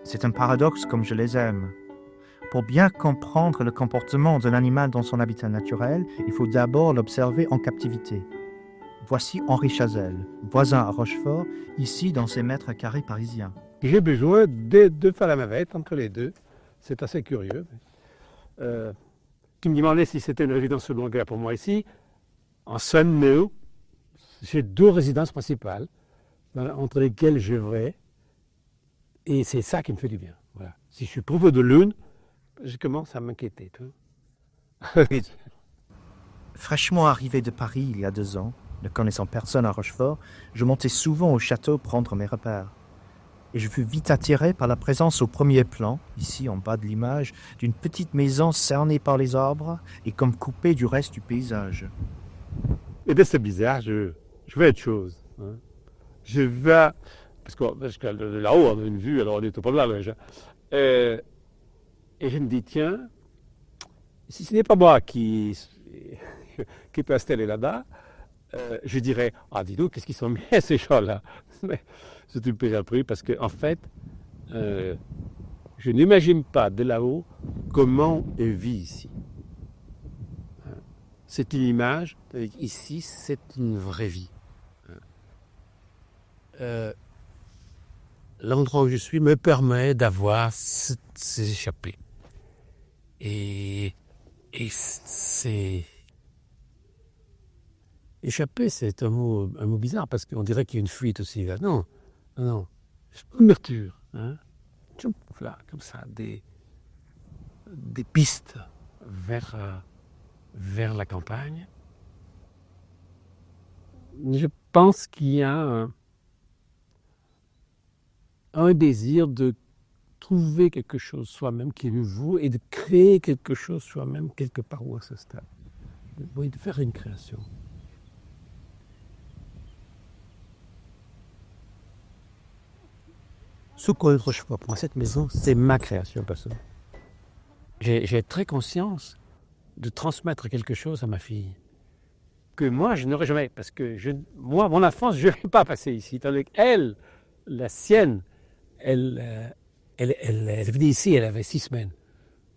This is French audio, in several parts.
C'est un paradoxe comme je les aime. Pour bien comprendre le comportement d'un animal dans son habitat naturel, il faut d'abord l'observer en captivité. Voici Henri Chazelle, voisin à Rochefort, ici dans ses mètres carrés parisiens. J'ai besoin de faire la navette entre les deux. C'est assez curieux. Tu me demandais si c'était une résidence secondaire pour moi ici. En Saône-Neuve, j'ai 2 résidences principales entre lesquelles je vais. Et c'est ça qui me fait du bien. Voilà. Si je suis privé de l'une, je commence à m'inquiéter. Fraîchement arrivé de Paris il y a 2 ans, ne connaissant personne à Rochefort, je montais souvent au château prendre mes repères. Et je fus vite attiré par la présence au premier plan, ici en bas de l'image, d'une petite maison cernée par les arbres et comme coupée du reste du paysage. Et bien c'est bizarre, je veux autre chose. Je vais, parce que là-haut on a une vue, alors on est au problème. Et je me dis, tiens, si ce n'est pas moi qui peut installer là-bas, je dirais, ah dis donc, qu'est-ce qu'ils sont bien ces gens-là. Mais c'est une plaisanterie parce qu'en fait, je n'imagine pas de là-haut comment on vit ici. C'est une image, ici c'est une vraie vie. L'endroit où je suis me permet d'avoir ces échappées. Et c'est... Échapper, c'est un mot bizarre parce qu'on dirait qu'il y a une fuite aussi. Là. Non. C'est une ouverture. Là, comme ça, des pistes vers la campagne. Je pense qu'il y a un désir de trouver quelque chose soi-même qui est nouveau et de créer quelque chose soi-même quelque part où à ce stade. Oui, de faire une création. Ce Col Rochefort, pour moi, cette maison, c'est ma création personnelle. J'ai très conscience de transmettre quelque chose à ma fille que moi, je n'aurais jamais, parce que moi, mon enfance, je n'aurais pas passé ici. Tandis qu'elle, la sienne, elle venait ici, elle avait 6 semaines.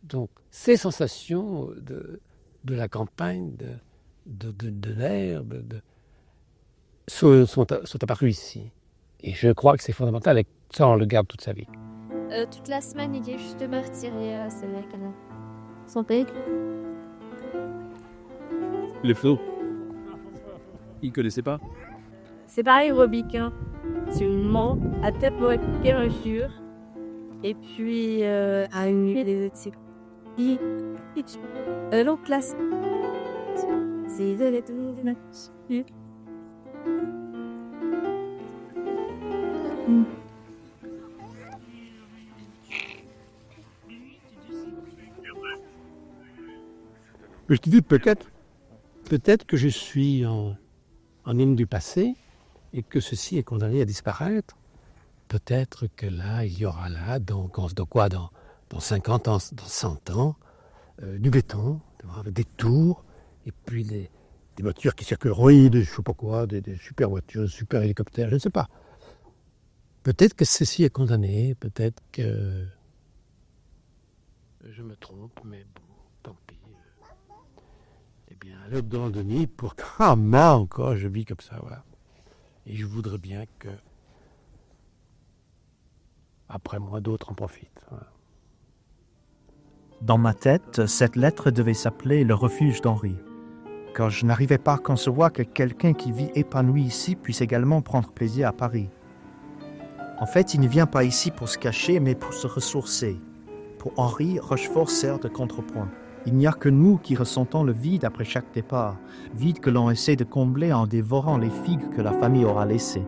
Donc, ces sensations de la campagne, de l'air, sont apparues ici. Et je crois que c'est fondamental, et ça, on le garde toute sa vie. Toute la semaine, il est justement retiré à son père. Les flots. Il connaissait pas. C'est pareil, Robic. C'est une montre à tête bloquée, bien sûr. Et puis, à une des l'autre classe. C'est Je te dis peut-être que je suis en hymne du passé et que ceci est condamné à disparaître. Peut-être que là, il y aura là, dans 50 ans, dans 100 ans, du béton, avec des tours, et puis des voitures qui circuleront, je ne sais pas quoi, des super voitures, des super hélicoptères, je ne sais pas. Peut-être que ceci est condamné, peut-être que je me trompe, mais bon, tant pis. Eh bien, à l'aube de randonnée, pour quand même encore, je vis comme ça, voilà. Et je voudrais bien que, après moi, d'autres en profitent. Voilà. Dans ma tête, cette lettre devait s'appeler Le refuge d'Henri, car je n'arrivais pas à concevoir que quelqu'un qui vit épanoui ici puisse également prendre plaisir à Paris. En fait, il ne vient pas ici pour se cacher, mais pour se ressourcer. Pour Henri, Rochefort sert de contrepoint. Il n'y a que nous qui ressentons le vide après chaque départ, vide que l'on essaie de combler en dévorant les figues que la famille aura laissées.